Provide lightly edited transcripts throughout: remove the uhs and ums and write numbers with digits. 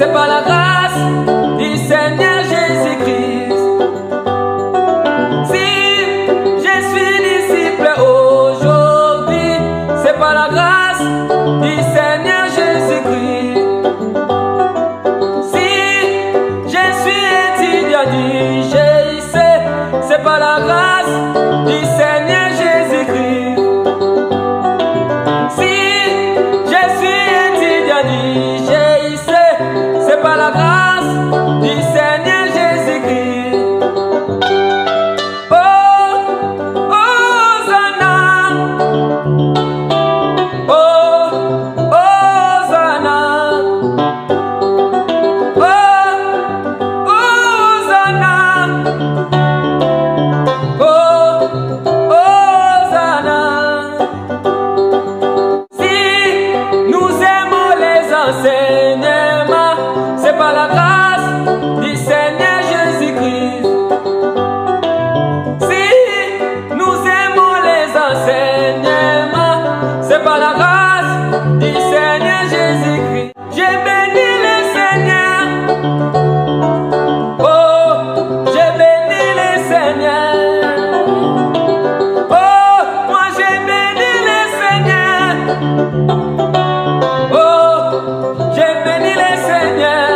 c'est par la grâce du Seigneur Jésus-Christ. Si je suis disciple aujourd'hui, c'est par la grâce du Seigneur Jésus-Christ. Si je suis étudiant du GIC, c'est par la grâce du Seigneur Jésus-Christ. Si je suis étudiant du GIC, c'est par la grâce du Seigneur Jésus-Christ. Oh, Hosanna. Oh, Hosanna. Oh, Hosanna. Oh, Hosanna. Si nous aimons les enseignements, c'est par la grâce du Seigneur Jésus-Christ. Si nous aimons les enseignements, c'est par la grâce du Seigneur Jésus-Christ. J'ai béni le Seigneur. Oh, j'ai béni le Seigneur. Oh, moi j'ai béni le Seigneur. Oh, j'ai béni le Seigneur.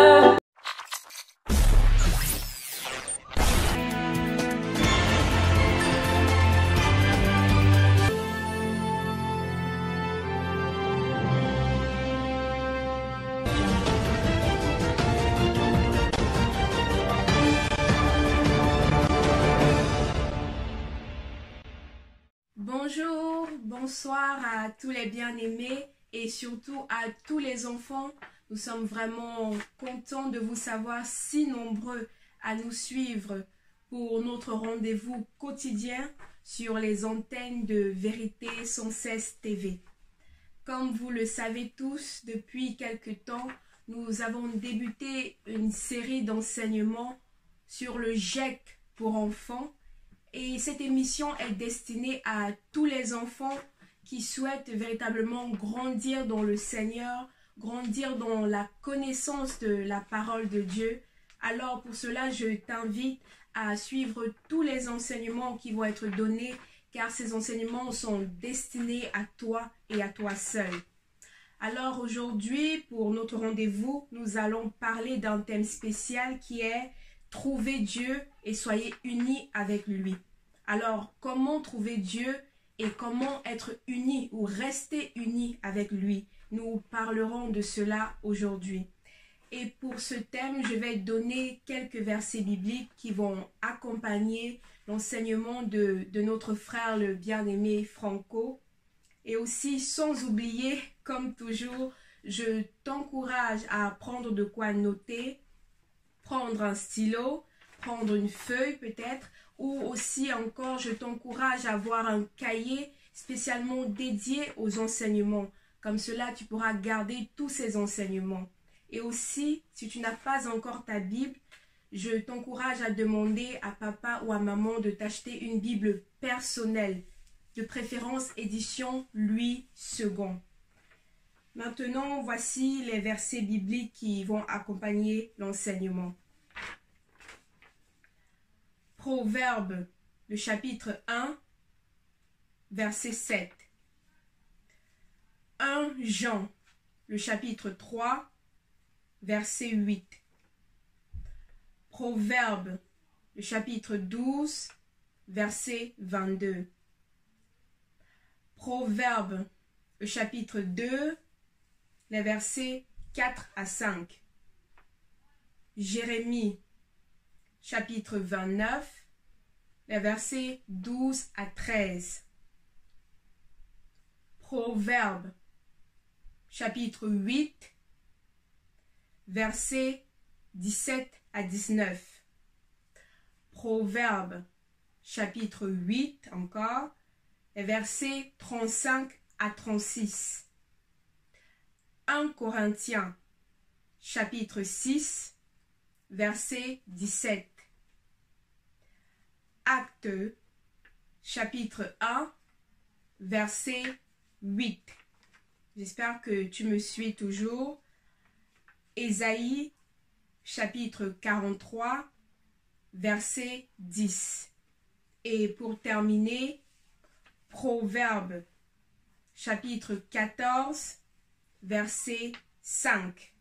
Bonjour, bonsoir à tous les bien-aimés et surtout à tous les enfants. Nous sommes vraiment contents de vous savoir si nombreux à nous suivre pour notre rendez-vous quotidien sur les antennes de Vérité 116 TV. Comme vous le savez tous, depuis quelque temps, nous avons débuté une série d'enseignements sur le GIEC pour enfants. Et cette émission est destinée à tous les enfants qui souhaitent véritablement grandir dans le Seigneur, grandir dans la connaissance de la parole de Dieu. Alors pour cela, je t'invite à suivre tous les enseignements qui vont être donnés, car ces enseignements sont destinés à toi et à toi seul. Alors aujourd'hui, pour notre rendez-vous, nous allons parler d'un thème spécial qui est « Trouver Dieu et soyez unis avec lui ». Alors, comment trouver Dieu et comment être unis ou rester unis avec lui? Nous parlerons de cela aujourd'hui. Et pour ce thème, je vais donner quelques versets bibliques qui vont accompagner l'enseignement de notre frère le bien-aimé Franco. Et aussi, sans oublier, comme toujours, je t'encourage à prendre de quoi noter, prendre un stylo, prendre une feuille peut-être, ou aussi encore, je t'encourage à avoir un cahier spécialement dédié aux enseignements. Comme cela, tu pourras garder tous ces enseignements. Et aussi, si tu n'as pas encore ta Bible, je t'encourage à demander à papa ou à maman de t'acheter une Bible personnelle, de préférence édition Louis II. Maintenant, voici les versets bibliques qui vont accompagner l'enseignement. Proverbe, le chapitre 1, verset 7. 1 Jean, le chapitre 3, verset 8. Proverbe, le chapitre 12, verset 22. Proverbe, le chapitre 2, les versets 4 à 5. Jérémie, chapitre 29, les versets 12 à 13. Proverbe, chapitre 8, versets 17 à 19. Proverbe, chapitre 8 encore, les versets 35 à 36. 1 Corinthiens, chapitre 6, verset 17. Actes, chapitre 1, verset 8. J'espère que tu me suis toujours. Ésaïe, chapitre 43, verset 10. Et pour terminer, Proverbe, chapitre 14, verset 5.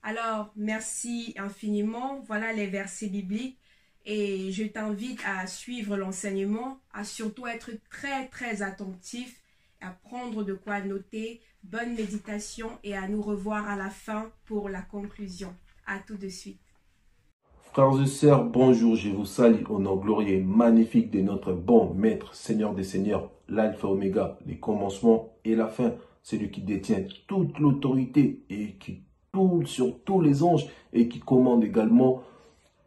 Alors, merci infiniment. Voilà les versets bibliques. Et je t'invite à suivre l'enseignement, à surtout être très attentif, à prendre de quoi noter. Bonne méditation et à nous revoir à la fin pour la conclusion. À tout de suite. Frères et sœurs, bonjour, je vous salue au nom glorieux et magnifique de notre bon Maître, Seigneur des Seigneurs, l'Alpha Oméga, les commencements et la fin, celui qui détient toute l'autorité et qui roule sur tous les anges et qui commande également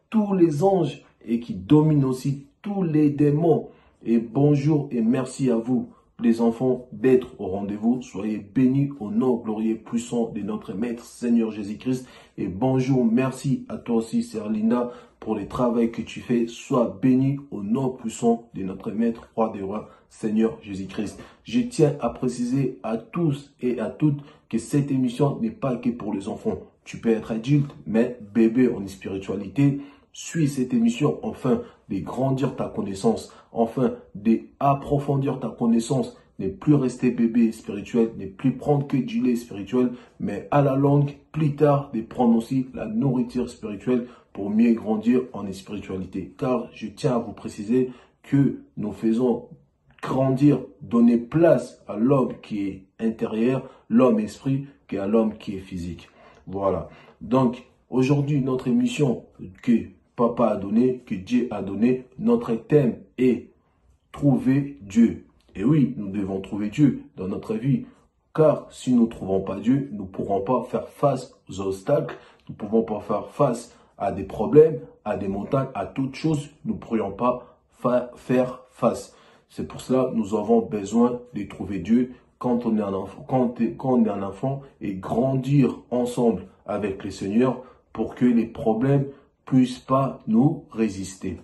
tous les anges et qui domine aussi tous les démons. Et bonjour et merci à vous, les enfants, d'être au rendez-vous. Soyez bénis au nom glorieux et puissant de notre Maître Seigneur Jésus-Christ. Et bonjour, merci à toi aussi, Sœur Linda, pour le travail que tu fais. Sois béni au nom puissant de notre Maître, Roi des Rois, Seigneur Jésus-Christ. Je tiens à préciser à tous et à toutes que cette émission n'est pas que pour les enfants. Tu peux être adulte, mais bébé en spiritualité. Suis cette émission afin de grandir ta connaissance, afin d'approfondir ta connaissance, ne plus rester bébé spirituel, ne plus prendre que du lait spirituel, mais à la longue, plus tard, de prendre aussi la nourriture spirituelle pour mieux grandir en spiritualité. Car je tiens à vous préciser que nous faisons grandir, donner place à l'homme qui est intérieur, l'homme esprit, qu'à l'homme qui est physique. Voilà. Donc, aujourd'hui, notre émission que Papa a donné, que Dieu a donné, notre thème est trouver Dieu. Et oui, nous devons trouver Dieu dans notre vie. Car si nous ne trouvons pas Dieu, nous ne pourrons pas faire face aux obstacles, nous ne pouvons pas faire face à des problèmes, à des montagnes, à toutes choses, nous ne pourrions pas faire face. C'est pour cela que nous avons besoin de trouver Dieu quand on est un enfant, quand on est un enfant et grandir ensemble avec le Seigneur pour que les problèmes puissent pas nous résister.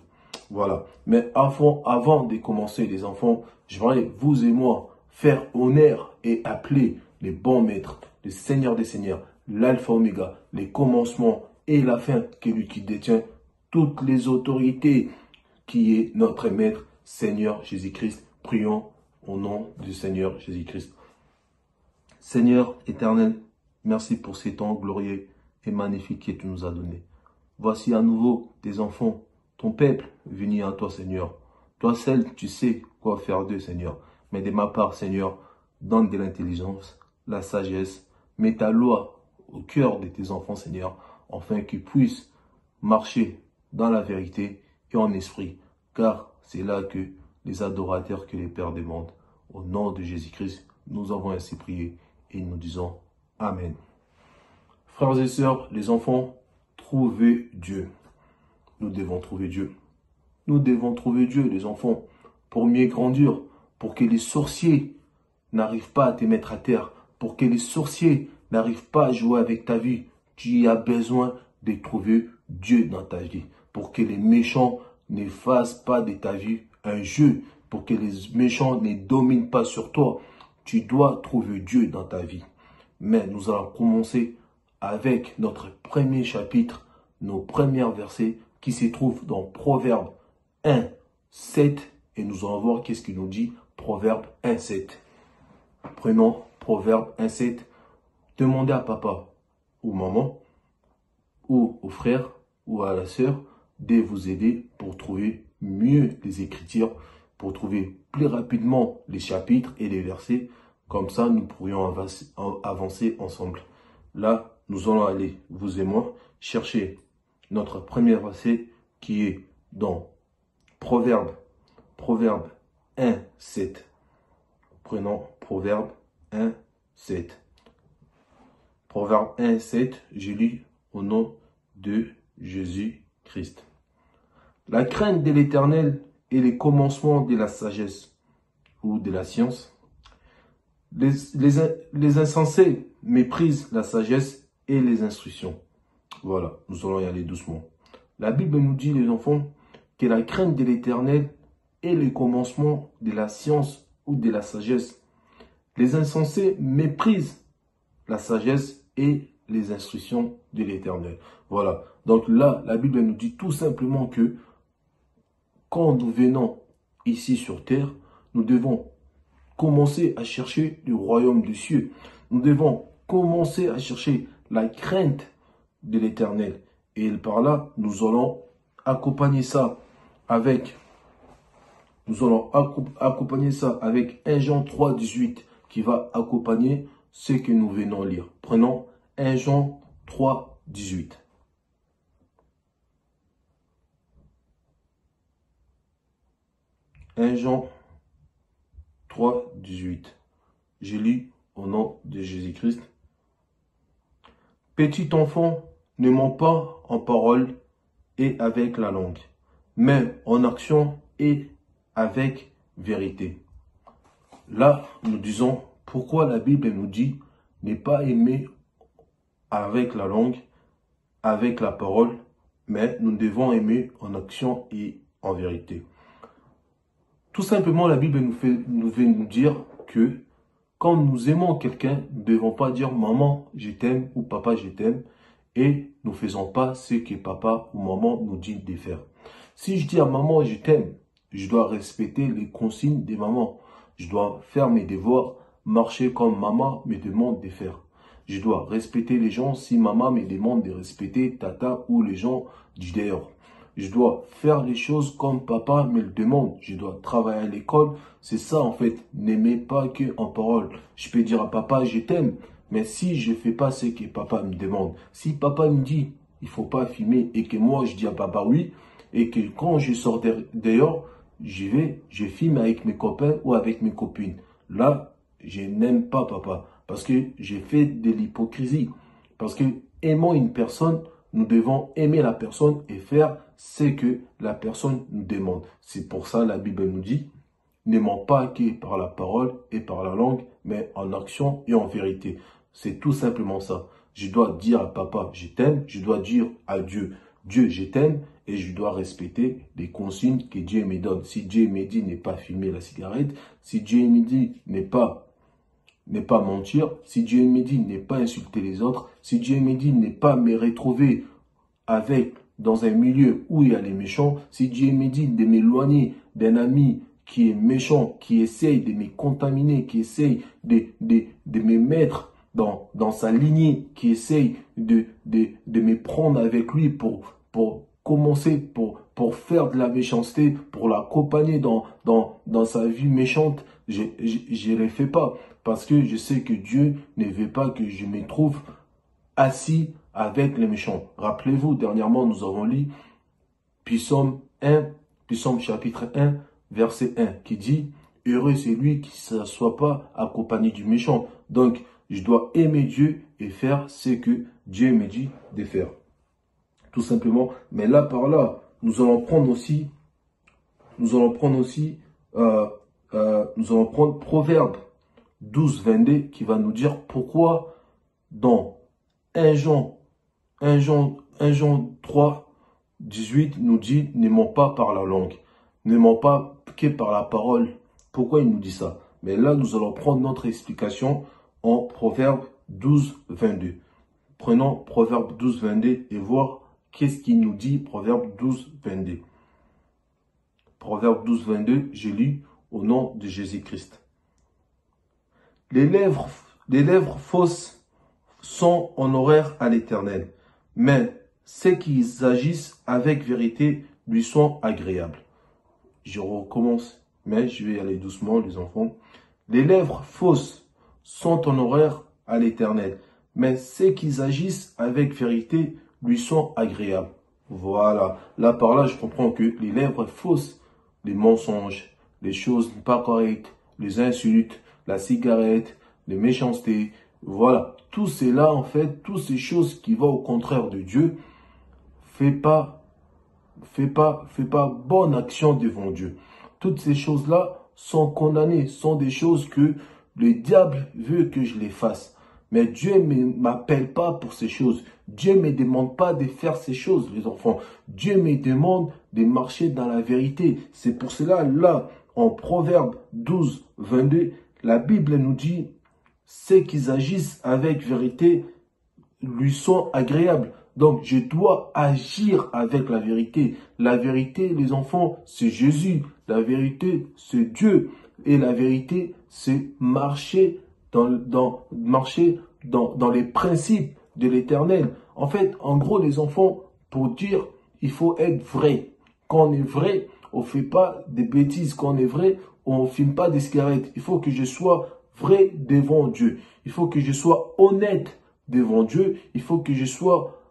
Voilà. Mais avant de commencer, les enfants, je voudrais, vous et moi, faire honneur et appeler les bons maîtres, le Seigneur des Seigneurs, l'Alpha Oméga, les commencements et la fin, qui est lui qui détient toutes les autorités, qui est notre Maître, Seigneur Jésus-Christ. Prions au nom du Seigneur Jésus-Christ. Seigneur éternel, merci pour ces temps glorieux et magnifiques que tu nous as donnés. Voici à nouveau tes enfants, ton peuple, venu à toi, Seigneur. Toi seul, tu sais quoi faire d'eux, Seigneur. Mais de ma part, Seigneur, donne de l'intelligence, la sagesse, mets ta loi au cœur de tes enfants, Seigneur, afin qu'ils puissent marcher dans la vérité et en esprit, car c'est là que les adorateurs que les pères demandent. Au nom de Jésus-Christ, nous avons ainsi prié et nous disons Amen. Frères et sœurs, les enfants, trouvez Dieu. Nous devons trouver Dieu. Nous devons trouver Dieu, les enfants, pour mieux grandir, pour que les sorciers n'arrivent pas à te mettre à terre, pour que les sorciers n'arrivent pas à jouer avec ta vie. Tu as besoin de trouver Dieu dans ta vie, pour que les méchants ne fassent pas de ta vie un jeu, pour que les méchants ne dominent pas sur toi. Tu dois trouver Dieu dans ta vie. Mais nous allons commencer avec notre premier chapitre, nos premiers versets qui se trouvent dans Proverbe 1, 7. Et nous allons voir qu'est-ce qu'il nous dit, Proverbe 1, 7. Prenons Proverbe 1, 7. Demandez à papa ou maman, ou au frère, ou à la sœur, de vous aider pour trouver mieux les Écritures, pour trouver plus rapidement les chapitres et les versets. Comme ça, nous pourrions avancer ensemble. Là, nous allons aller, vous et moi, chercher notre premier verset qui est dans Proverbe 1, 7. Prenons Proverbe 1, 7. Proverbe 1, 7, je lis au nom de Jésus-Christ. La crainte de l'Éternel est le commencement de la sagesse ou de la science. Les insensés méprisent la sagesse et les instructions. Voilà, nous allons y aller doucement. La Bible nous dit, les enfants, que la crainte de l'Éternel est le commencement de la science ou de la sagesse. Les insensés méprisent la sagesse et les instructions de l'Éternel. Voilà. Donc là, la Bible nous dit tout simplement que quand nous venons ici sur terre, nous devons commencer à chercher le royaume des cieux. Nous devons commencer à chercher la crainte de l'Éternel. Et par là, nous allons accompagner ça avec 1 Jean 3, 18 qui va accompagner ce que nous venons lire. Prenons 1 Jean 3, 18. 1 Jean 3, 18. Je lis au nom de Jésus-Christ. Petit enfant, ne mens pas en parole et avec la langue, mais en action et avec vérité. Là, nous disons pourquoi la Bible nous dit ne pas aimer avec la langue, avec la parole, mais nous devons aimer en action et en vérité. Tout simplement, la Bible nous veut nous dire que quand nous aimons quelqu'un, nous ne devons pas dire « Maman, je t'aime » ou « Papa, je t'aime » et nous ne faisons pas ce que papa ou maman nous dit de faire. Si je dis à maman « Je t'aime », je dois respecter les consignes de maman. Je dois faire mes devoirs, marcher comme maman me demande de faire. Je dois respecter les gens si maman me demande de respecter tata ou les gens du dehors. Je dois faire les choses comme papa me le demande. Je dois travailler à l'école. C'est ça en fait. N'aimez pas que en parole. Je peux dire à papa je t'aime. Mais si je ne fais pas ce que papa me demande. Si papa me dit il ne faut pas fumer et que moi je dis à papa oui. Et que quand je sors dehors, je filme avec mes copains ou avec mes copines. Là, je n'aime pas papa. Parce que j'ai fait de l'hypocrisie. Parce que aimant une personne, nous devons aimer la personne et faire ce que la personne nous demande. C'est pour ça la Bible nous dit, n'aimons pas que par la parole et par la langue, mais en action et en vérité. C'est tout simplement ça. Je dois dire à papa, je t'aime. Je dois dire à Dieu, Dieu, je t'aime. Et je dois respecter les consignes que Dieu me donne. Si Dieu me dit ne pas fumer la cigarette, si Dieu me dit ne pas mentir, si Dieu me dit ne pas insulter les autres, si Dieu me dit ne pas me retrouver dans un milieu où il y a les méchants, si Dieu me dit de m'éloigner d'un ami qui est méchant, qui essaye de me contaminer, qui essaye de me mettre dans sa lignée, qui essaye de me prendre avec lui pour commencer, pour faire de la méchanceté, pour l'accompagner dans sa vie méchante, je ne le fais pas. Parce que je sais que Dieu ne veut pas que je me trouve assis avec les méchants. Rappelez-vous, dernièrement, nous avons lu Psaume chapitre 1, verset 1, qui dit « Heureux c'est lui qui ne s'assoit pas accompagné du méchant ». Donc, je dois aimer Dieu et faire ce que Dieu me dit de faire. Tout simplement. Mais là, par là, nous allons prendre Proverbe 12, 22 qui va nous dire pourquoi dans 1 Jean 3, 18 nous dit ne mens pas par la langue, ne mens pas que par la parole. Pourquoi il nous dit ça? Mais là, nous allons prendre notre explication en Proverbe 12, 22. Prenons Proverbe 12, 22 et voir qu'est-ce qu'il nous dit, Proverbe 12, 22. Proverbe 12, 22, je lis au nom de Jésus-Christ. Les lèvres fausses sont honoraires à l'Éternel, mais ceux qui agissent avec vérité lui sont agréables. Je recommence, mais je vais aller doucement, les enfants. Les lèvres fausses sont honoraires à l'Éternel, mais ceux qui agissent avec vérité lui sont agréables. Voilà. Là, par là, je comprends que les lèvres fausses, les mensonges, les choses pas correctes, les insultes, la cigarette, les méchancetés, voilà. Tout cela, en fait, toutes ces choses qui vont au contraire de Dieu, fais pas bonne action devant Dieu. Toutes ces choses-là sont condamnées, sont des choses que le diable veut que je les fasse. Mais Dieu ne m'appelle pas pour ces choses. Dieu ne me demande pas de faire ces choses, les enfants. Dieu me demande de marcher dans la vérité. C'est pour cela, là, en Proverbe 12, 22, la Bible nous dit, ceux qui agissent avec vérité lui sont agréables. Donc, je dois agir avec la vérité. La vérité, les enfants, c'est Jésus. La vérité, c'est Dieu. Et la vérité, c'est marcher dans les principes de l'Éternel. En fait, en gros, les enfants, pour dire, il faut être vrai. Quand on est vrai, on ne fait pas des bêtises. Quand on est vrai, on ne filme pas des cigarettes. Il faut que je sois vrai devant Dieu. Il faut que je sois honnête devant Dieu. Il faut que je sois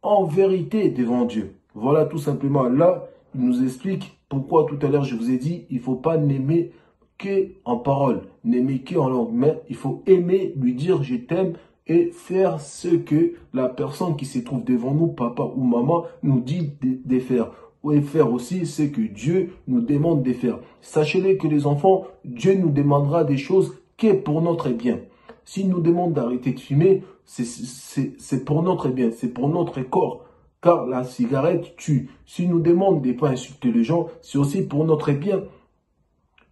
en vérité devant Dieu. Voilà tout simplement. Là, il nous explique pourquoi tout à l'heure je vous ai dit, il ne faut pas n'aimer qu'en parole, n'aimer qu'en langue. Mais il faut aimer, lui dire je t'aime et faire ce que la personne qui se trouve devant nous, papa ou maman, nous dit de faire. Et faire aussi ce que Dieu nous demande de faire. Sachez-le que les enfants, Dieu nous demandera des choses qui est pour notre bien. S'il nous demande d'arrêter de fumer, c'est pour notre bien, c'est pour notre corps. Car la cigarette tue. S'il nous demande de ne pas insulter les gens, c'est aussi pour notre bien.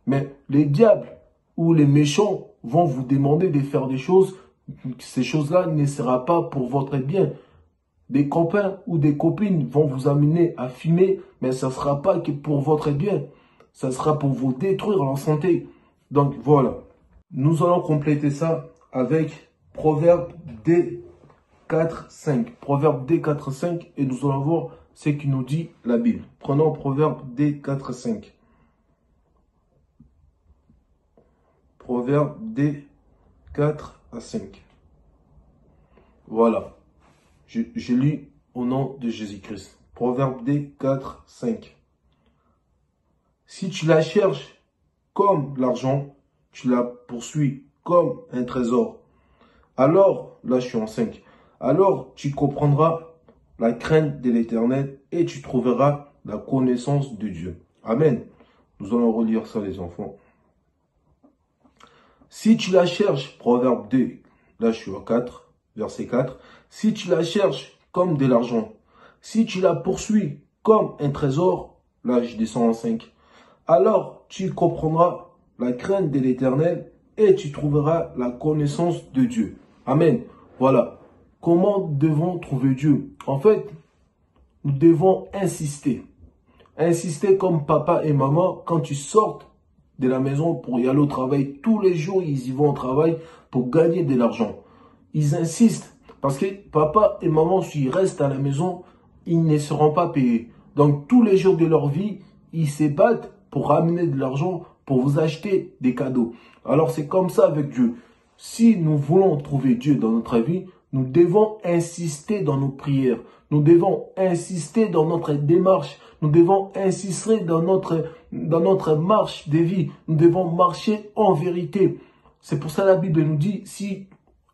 Mais les diables ou les méchants vont vous demander de faire des choses. Ces choses-là ne seront pas pour votre bien. Des copains ou des copines vont vous amener à fumer, mais ça ne sera pas que pour votre bien. Ça sera pour vous détruire en santé. Donc voilà. Nous allons compléter ça avec Proverbe D 4.5. Proverbe D 4.5 et nous allons voir ce qui nous dit la Bible. Prenons Proverbe D 4.5. Proverbe D 4 à 5. Voilà. Je lis au nom de Jésus-Christ. Proverbe D 4, 5. Si tu la cherches comme l'argent, tu la poursuis comme un trésor. Alors, là je suis en 5. Alors tu comprendras la crainte de l'Éternel et tu trouveras la connaissance de Dieu. Amen. Nous allons relire ça les enfants. Si tu la cherches, Proverbe 2, là je suis au 4, verset 4. Si tu la cherches comme de l'argent, si tu la poursuis comme un trésor, là je descends en 5, alors tu comprendras la crainte de l'Éternel et tu trouveras la connaissance de Dieu. Amen. Voilà. Comment devons trouver Dieu? En fait, nous devons insister. Insister comme papa et maman quand tu sortes de la maison pour y aller au travail. Tous les jours, ils y vont au travail pour gagner de l'argent. Ils insistent. Parce que papa et maman, s'ils restent à la maison, ils ne seront pas payés. Donc, tous les jours de leur vie, ils se battent pour ramener de l'argent, pour vous acheter des cadeaux. Alors, c'est comme ça avec Dieu. Si nous voulons trouver Dieu dans notre vie, nous devons insister dans nos prières. Nous devons insister dans notre démarche. Nous devons insister dans notre marche de vie. Nous devons marcher en vérité. C'est pour ça que la Bible nous dit, si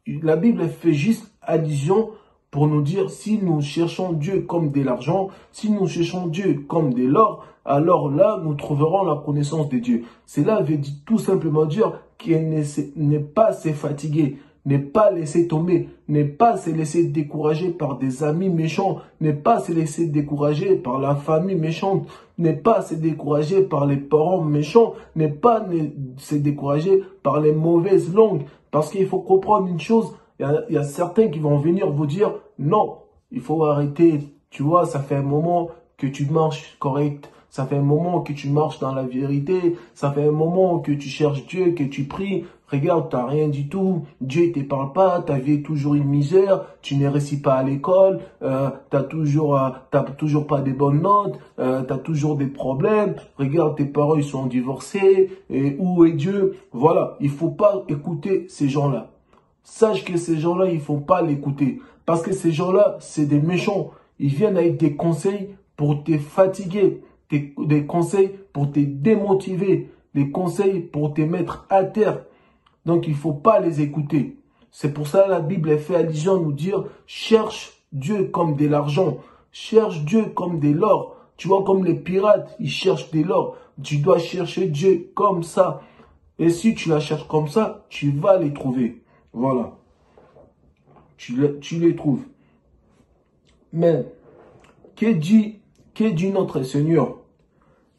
la Bible fait juste allusion pour nous dire si nous cherchons Dieu comme de l'argent, si nous cherchons Dieu comme de l'or, alors là, nous trouverons la connaissance de Dieu. Cela veut tout simplement dire qu'il n'est pas se fatiguer, n'est pas laisser tomber, n'est pas se laisser décourager par des amis méchants, n'est pas se laisser décourager par la famille méchante, n'est pas se décourager par les parents méchants, n'est pas se décourager par les mauvaises langues. Parce qu'il faut comprendre une chose, il y a certains qui vont venir vous dire, non, il faut arrêter, tu vois, ça fait un moment que tu marches correct, ça fait un moment que tu marches dans la vérité, ça fait un moment que tu cherches Dieu, que tu pries, regarde, tu n'as rien du tout, Dieu ne te parle pas, ta vie est toujours une misère, tu ne réussis pas à l'école, t'as toujours pas des bonnes notes, tu as toujours des problèmes, regarde, tes parents ils sont divorcés, et où est Dieu? Voilà, il ne faut pas écouter ces gens-là. Sache que ces gens-là, il ne faut pas l'écouter. Parce que ces gens-là, c'est des méchants. Ils viennent avec des conseils pour te fatiguer, des conseils pour te démotiver, des conseils pour te mettre à terre. Donc, il ne faut pas les écouter. C'est pour ça que la Bible fait allusion à nous dire, cherche Dieu comme de l'argent. Cherche Dieu comme de l'or. Tu vois, comme les pirates, ils cherchent de l'or. Tu dois chercher Dieu comme ça. Et si tu la cherches comme ça, tu vas les trouver. Voilà. Tu les trouves. Mais, que dit notre Seigneur?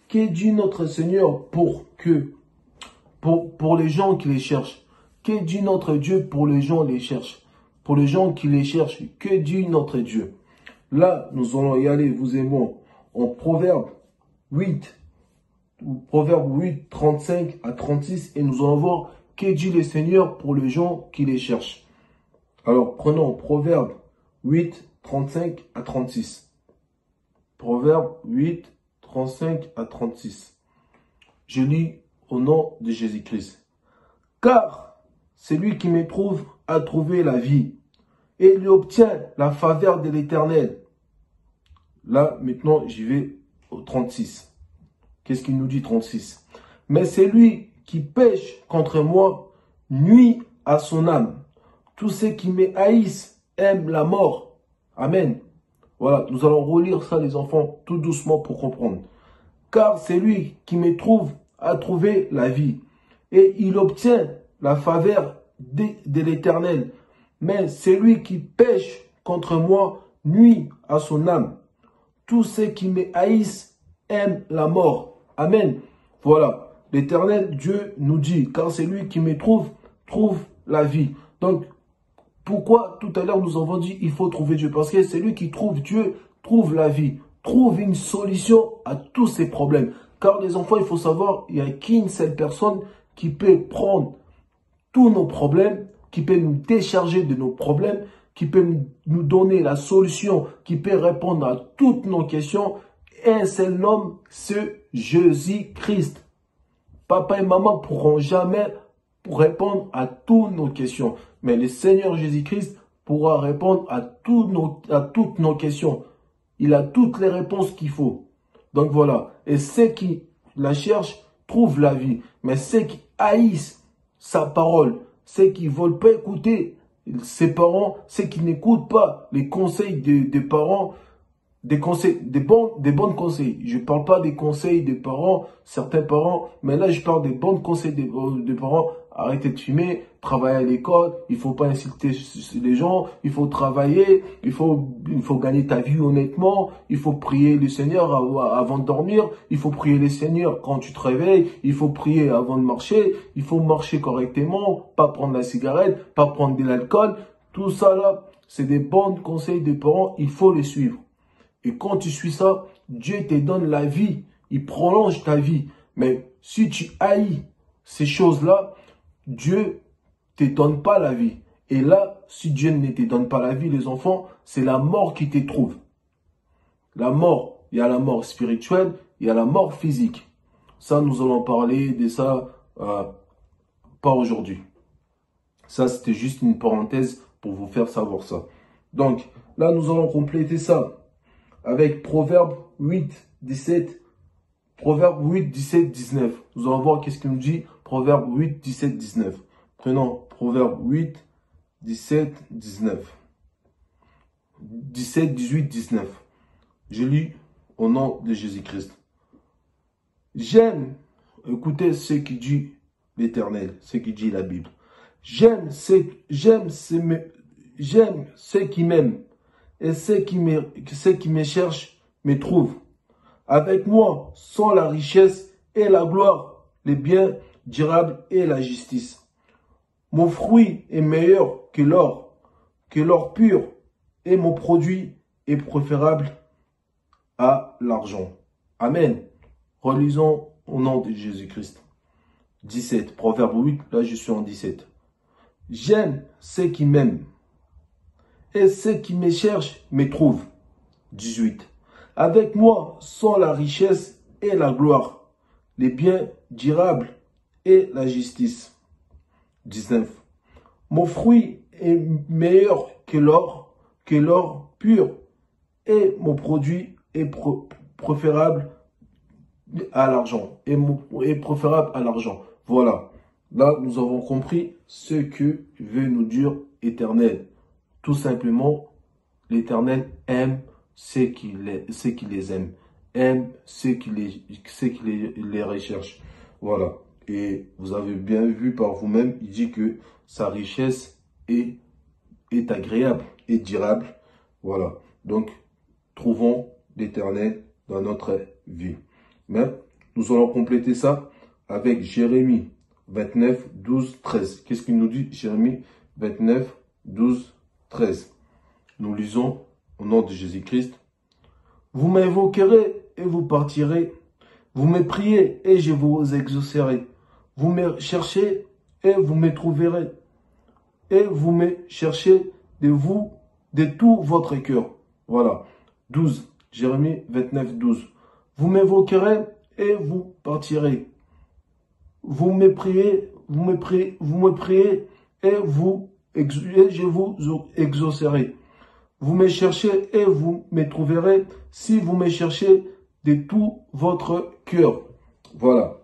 Que dit notre Seigneur pour les gens qui les cherchent? Que dit notre Dieu pour les gens qui les cherchent? pour les gens qui les cherchent. Que dit notre Dieu? Là, nous allons y aller, vous et moi, en Proverbe 8, 35 à 36, et nous allons voir que dit le Seigneur pour les gens qui les cherchent. Alors, prenons Proverbe 8, 35 à 36. Proverbe 8, 35 à 36. Je lis au nom de Jésus-Christ. Car celui qui me trouve a trouvé la vie, et il obtient la faveur de l'Éternel. Là, maintenant, j'y vais au 36. Qu'est-ce qu'il nous dit, 36? Mais celui qui pêche contre moi nuit à son âme. Tous ceux qui me haïssent aiment la mort. Amen. Voilà, nous allons relire ça, les enfants, tout doucement pour comprendre. Car celui qui me trouve a trouvé la vie, et il obtient la faveur de l'Éternel. Mais celui qui pêche contre moi nuit à son âme. Tous ceux qui me haïssent aiment la mort. Amen. Voilà, l'Éternel Dieu nous dit, car celui qui me trouve la vie. Donc, pourquoi tout à l'heure nous avons dit il faut trouver Dieu? Parce que celui qui trouve Dieu trouve la vie, trouve une solution à tous ses problèmes. Car les enfants, il faut savoir, il n'y a qu'une seule personne qui peut prendre tous nos problèmes, qui peut nous décharger de nos problèmes, qui peut nous donner la solution, qui peut répondre à toutes nos questions. Un seul homme, c'est Jésus-Christ. Papa et maman ne pourront jamais répondre à toutes nos questions. Mais le Seigneur Jésus-Christ pourra répondre à toutes nos questions. Il a toutes les réponses qu'il faut. Donc voilà. Et ceux qui la cherchent trouvent la vie. Mais ceux qui haïssent sa parole, ceux qui ne veulent pas écouter ses parents, ceux qui n'écoutent pas les conseils des parents, des bons conseils. Je ne parle pas des conseils des parents, certains parents, mais là je parle des bons conseils des parents. Arrêtez de fumer, travaillez à l'école, il ne faut pas insulter les gens, il faut travailler, il faut gagner ta vie honnêtement, il faut prier le Seigneur avant de dormir, il faut prier le Seigneur quand tu te réveilles, il faut prier avant de marcher, il faut marcher correctement, pas prendre la cigarette, pas prendre de l'alcool. Tout ça là, c'est des bons conseils des parents, il faut les suivre. Et quand tu suis ça, Dieu te donne la vie, il prolonge ta vie. Mais si tu haïs ces choses-là, Dieu ne te donne pas la vie. Et là, si Dieu ne te donne pas la vie, les enfants, c'est la mort qui te trouve. La mort, il y a la mort spirituelle, il y a la mort physique. Ça, nous allons parler de ça pas aujourd'hui. Ça, c'était juste une parenthèse pour vous faire savoir ça. Donc, là, nous allons compléter ça avec Proverbe 8, 17. Proverbe 8, 17, 19. Nous allons voir qu'est-ce qu'il nous dit. Proverbe 8, 17, 19. Prenons Proverbe 8, 17, 19. 17, 18, 19. Je lis au nom de Jésus-Christ. J'aime, écoutez ce qui dit l'Éternel, ce qui dit la Bible. J'aime ceux qui m'aiment, et ceux qui me cherchent me trouvent. Avec moi sont la richesse et la gloire, les biens durables et la justice. Mon fruit est meilleur que l'or pur, et mon produit est préférable à l'argent. Amen. Relisons au nom de Jésus-Christ. 17, Proverbe 8, là je suis en 17. J'aime ceux qui m'aiment, et ceux qui me cherchent me trouvent. 18. Avec moi sont la richesse et la gloire, les biens durables et la justice. 19. Mon fruit est meilleur que l'or pur, et mon produit est préférable à l'argent. Et préférable à l'argent. Voilà. Là, nous avons compris ce que veut nous dire l'Éternel. Tout simplement, l'Éternel aime ceux qui les aiment, aime ceux qui les recherchent. Voilà. Et vous avez bien vu par vous-même, il dit que sa richesse est agréable et durable. Voilà. Donc, trouvons l'Éternel dans notre vie. Mais nous allons compléter ça avec Jérémie 29, 12, 13. Qu'est-ce qu'il nous dit? Jérémie 29, 12, 13. Nous lisons au nom de Jésus-Christ. Vous m'invoquerez et vous partirez. Vous me priez et je vous exaucerai. Vous me cherchez et vous me trouverez. Et vous me cherchez de tout votre cœur. Voilà. 12. Jérémie 29, 12. Vous m'invoquerez et vous partirez. Vous me priez et je vous exaucerai. Vous me cherchez et vous me trouverez si vous me cherchez de tout votre cœur. Voilà.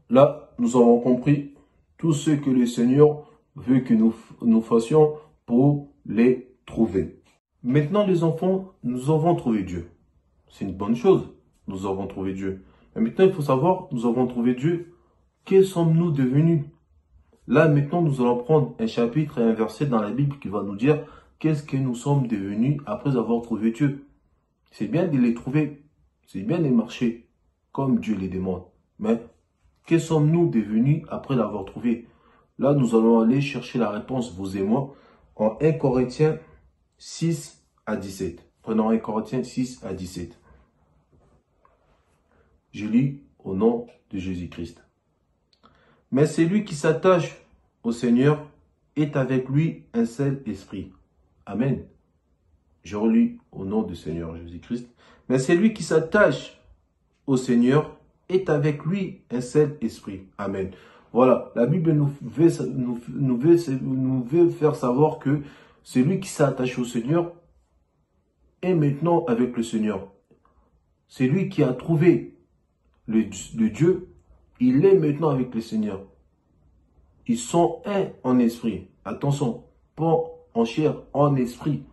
Là, nous avons compris tout ce que le Seigneur veut que nous fassions pour les trouver. Maintenant, les enfants, nous avons trouvé Dieu. C'est une bonne chose. Nous avons trouvé Dieu. Mais maintenant, il faut savoir, nous avons trouvé Dieu. Que sommes-nous devenus? Là, maintenant, nous allons prendre un chapitre et un verset dans la Bible qui va nous dire qu'est-ce que nous sommes devenus après avoir trouvé Dieu. C'est bien de les trouver. C'est bien de marcher comme Dieu les demande. Mais que sommes-nous devenus après l'avoir trouvé? Là, nous allons aller chercher la réponse, vous et moi, en 1 Corinthiens 6 à 17. Prenons 1 Corinthiens 6 à 17. Je lis au nom de Jésus-Christ. Mais celui qui s'attache au Seigneur est avec lui un seul esprit. Amen. Je relis au nom du Seigneur Jésus-Christ. Mais celui qui s'attache au Seigneur est avec lui un seul esprit. Amen. Voilà, la Bible nous veut faire savoir que celui qui s'attache au Seigneur est maintenant avec le Seigneur. Celui qui a trouvé le Dieu, il est maintenant avec le Seigneur. Ils sont un en esprit. Attention, pas en chair, en esprit.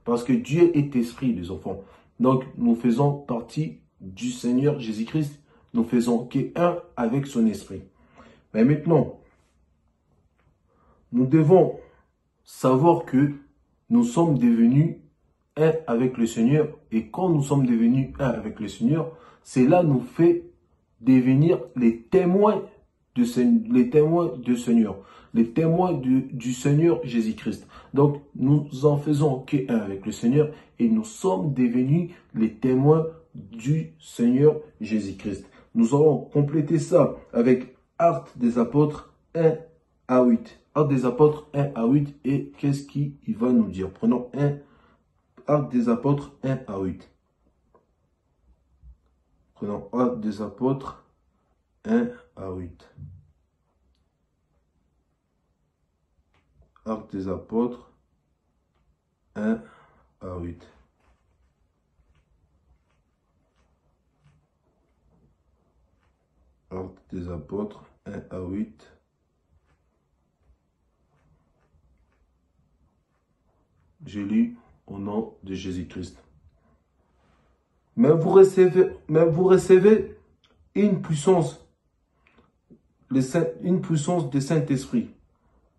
Parce que Dieu est esprit, les enfants. Donc, nous faisons partie du Seigneur Jésus-Christ. Nous faisons qu'un avec son esprit. Mais maintenant, nous devons savoir que nous sommes devenus un avec le Seigneur. Et quand nous sommes devenus un avec le Seigneur, cela nous fait devenir les témoins du Seigneur. Les témoins du Seigneur Jésus-Christ. Donc, nous en faisons qu'un avec le Seigneur et nous sommes devenus les témoins du Seigneur Jésus-Christ. Nous allons compléter ça avec Actes des Apôtres 1 à 8. Actes des Apôtres 1 à 8 et qu'est-ce qu'il va nous dire? Prenons Actes des Apôtres 1 à 8. Prenons Actes des Apôtres 1 à 8. Actes des Apôtres 1 à 8. Actes des Apôtres 1 à 8. Je lis au nom de Jésus-Christ. Mais vous recevez une puissance du Saint-Esprit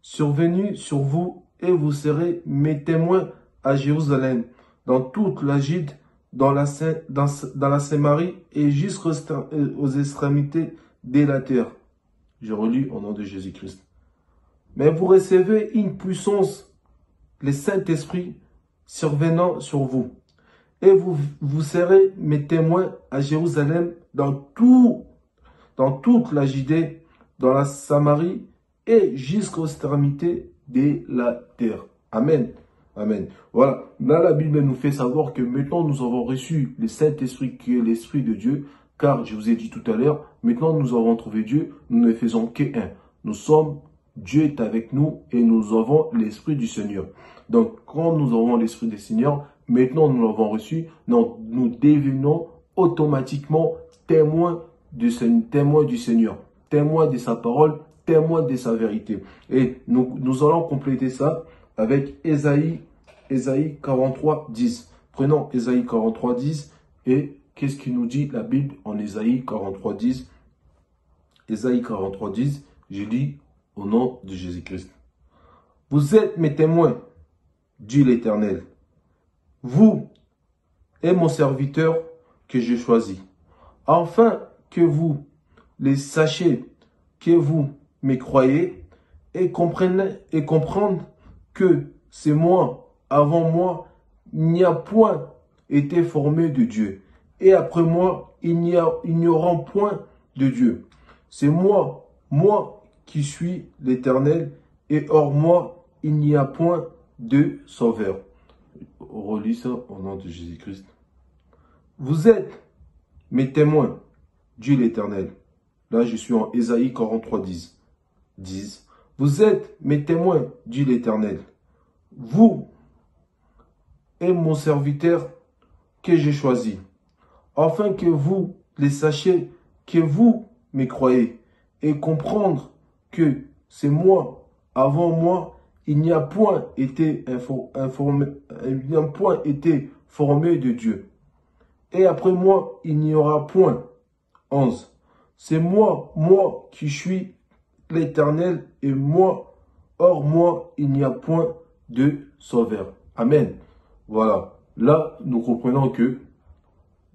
survenue sur vous et vous serez mes témoins à Jérusalem, dans toute la Judée, dans la Samarie et jusqu'aux extrémités de la terre. Je relis au nom de Jésus-Christ. Mais vous recevez une puissance, le Saint-Esprit survenant sur vous. Et vous serez mes témoins à Jérusalem, dans toute la Judée, dans la Samarie et jusqu'aux extrémités de la terre. Amen. Amen. Voilà. Là, la Bible nous fait savoir que maintenant nous avons reçu le Saint-Esprit qui est l'Esprit de Dieu. Car, je vous ai dit tout à l'heure, maintenant nous avons trouvé Dieu, nous ne faisons qu'un. Nous sommes, Dieu est avec nous et nous avons l'Esprit du Seigneur. Donc, quand nous avons l'Esprit du Seigneur, maintenant nous l'avons reçu, nous devenons automatiquement témoins du Seigneur, témoins de sa parole, témoins de sa vérité. Et nous allons compléter ça avec Ésaïe 43, 10. Prenons Ésaïe 43, 10 et qu'est-ce qu'il nous dit la Bible en Ésaïe 43, 10? Ésaïe 43, 10, je lis au nom de Jésus-Christ. Vous êtes mes témoins, dit l'Éternel. Vous et mon serviteur que je choisis. Afin que vous les sachiez, que vous me croyez et comprendre que c'est moi, avant moi, il n'y a point été formé de Dieu. Et après moi, il n'y aura point de Dieu. C'est moi, moi qui suis l'Éternel, et hors moi, il n'y a point de sauveur. Relis ça au nom de Jésus-Christ. Vous êtes mes témoins, Dieu l'Éternel. Là, je suis en Ésaïe 43, 10. Vous êtes mes témoins, Dieu l'Éternel. Vous et mon serviteur que j'ai choisi, afin que vous les sachiez, que vous me croyez, et comprendre que c'est moi, avant moi, il n'y a point été formé de Dieu. Et après moi, il n'y aura point. 11. C'est moi, moi qui suis l'Éternel, et moi, hors moi, il n'y a point de sauveur. Amen. Voilà. Là, nous comprenons que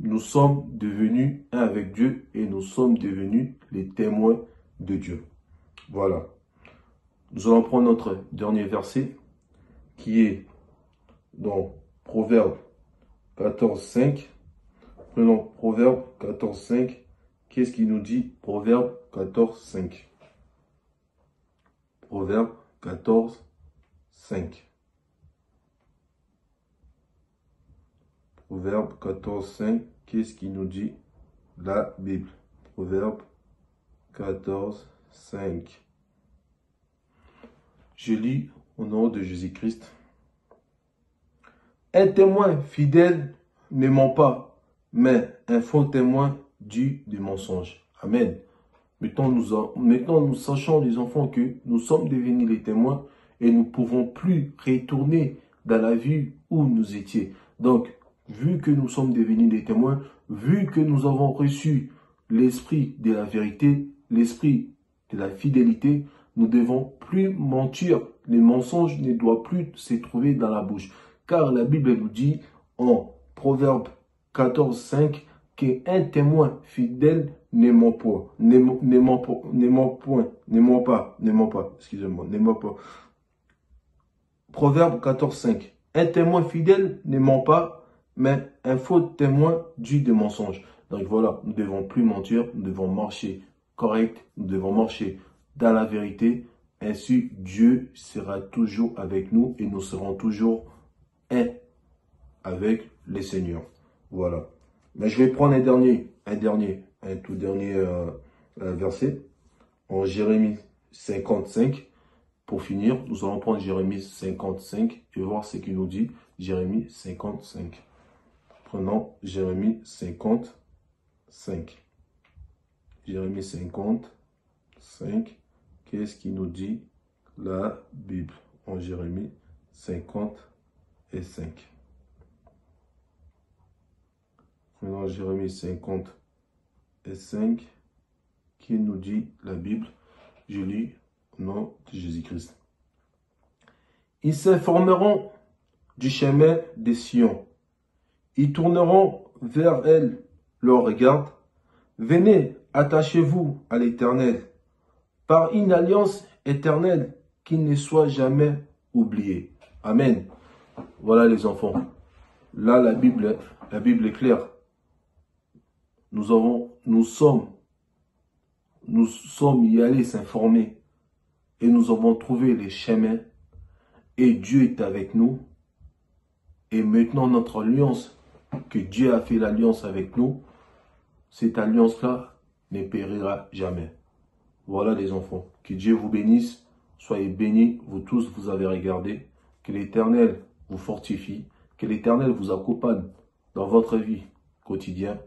nous sommes devenus un avec Dieu et nous sommes devenus les témoins de Dieu. Voilà. Nous allons prendre notre dernier verset qui est dans Proverbe 14, 5. Prenons Proverbe 14, 5. Qu'est-ce qu'il nous dit? Proverbe 14, 5. Proverbe 14, 5. Proverbe 14, 5. Qu'est-ce qu'il nous dit la Bible? Proverbe 14, 5. Je lis au nom de Jésus-Christ. Un témoin fidèle ne ment pas, mais un faux témoin dit des mensonges. Amen. Maintenant, nous sachons, les enfants, que nous sommes devenus les témoins et nous ne pouvons plus retourner dans la vie où nous étions. Donc, vu que nous sommes devenus des témoins, vu que nous avons reçu l'esprit de la vérité, l'esprit de la fidélité, nous ne devons plus mentir. Les mensonges ne doivent plus se trouver dans la bouche. Car la Bible nous dit en Proverbe 14, 5 qu'un témoin fidèle ne ment pas. Excusez-moi, ne ment pas. Proverbe 14, 5. Un témoin fidèle ne ment pas, mais un faux témoin dit des mensonges. Donc voilà, nous ne devons plus mentir, nous devons marcher correct, nous devons marcher dans la vérité. Ainsi, Dieu sera toujours avec nous et nous serons toujours un avec les seigneurs. Voilà. Mais je vais prendre un tout dernier verset en Jérémie 55. Pour finir, nous allons prendre Jérémie 55 et voir ce qu'il nous dit. Jérémie 55. Prenons Jérémie 55. Jérémie 55. Qu'est-ce qu'il nous dit la Bible en Jérémie 55. Prenons Jérémie 55. Qui nous dit la Bible? Je lis au nom de Jésus-Christ. Ils s'informeront du chemin des Sion. Ils tourneront vers elle leur regard. Venez, attachez-vous à l'Éternel, par une alliance éternelle qui ne soit jamais oubliée. Amen. Voilà les enfants. Là, la Bible est claire. Nous sommes y allés s'informer et nous avons trouvé les chemins et Dieu est avec nous. Et maintenant, notre alliance, que Dieu a fait l'alliance avec nous, cette alliance-là ne périra jamais. Voilà les enfants. Que Dieu vous bénisse. Soyez bénis, vous tous, vous avez regardé. Que l'Éternel vous fortifie. Que l'Éternel vous accompagne dans votre vie quotidienne.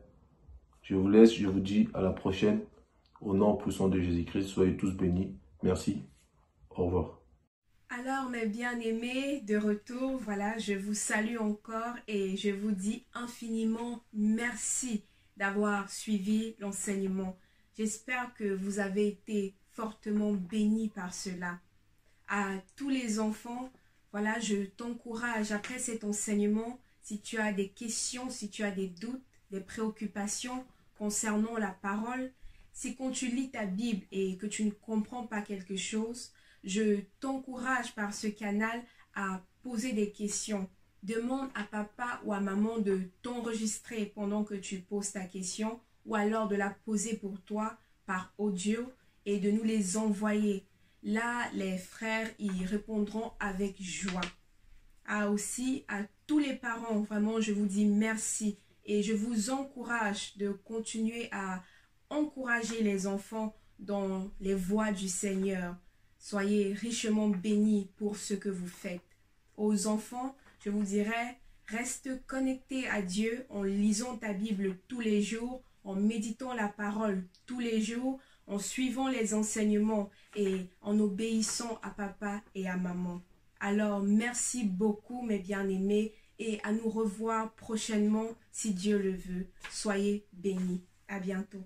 Je vous laisse, je vous dis à la prochaine. Au nom puissant de Jésus-Christ, soyez tous bénis. Merci. Au revoir. Alors mes bien-aimés, de retour, voilà, je vous salue encore et je vous dis infiniment merci d'avoir suivi l'enseignement. J'espère que vous avez été fortement bénis par cela. À tous les enfants, voilà, je t'encourage après cet enseignement, si tu as des questions, si tu as des doutes, des préoccupations concernant la parole, si quand tu lis ta Bible et que tu ne comprends pas quelque chose, je t'encourage par ce canal à poser des questions. Demande à papa ou à maman de t'enregistrer pendant que tu poses ta question ou alors de la poser pour toi par audio et de nous les envoyer. Là, les frères y répondront avec joie. Aussi, à tous les parents, vraiment, je vous dis merci et je vous encourage de continuer à encourager les enfants dans les voies du Seigneur. Soyez richement bénis pour ce que vous faites. Aux enfants, je vous dirais, reste connecté à Dieu en lisant ta Bible tous les jours, en méditant la parole tous les jours, en suivant les enseignements et en obéissant à papa et à maman. Alors, merci beaucoup mes bien-aimés et à nous revoir prochainement si Dieu le veut. Soyez bénis. À bientôt.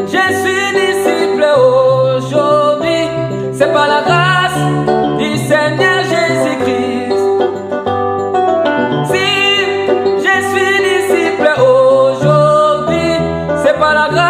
Je suis disciple aujourd'hui, c'est par la grâce du Seigneur Jésus-Christ. Si je suis disciple aujourd'hui, c'est par la grâce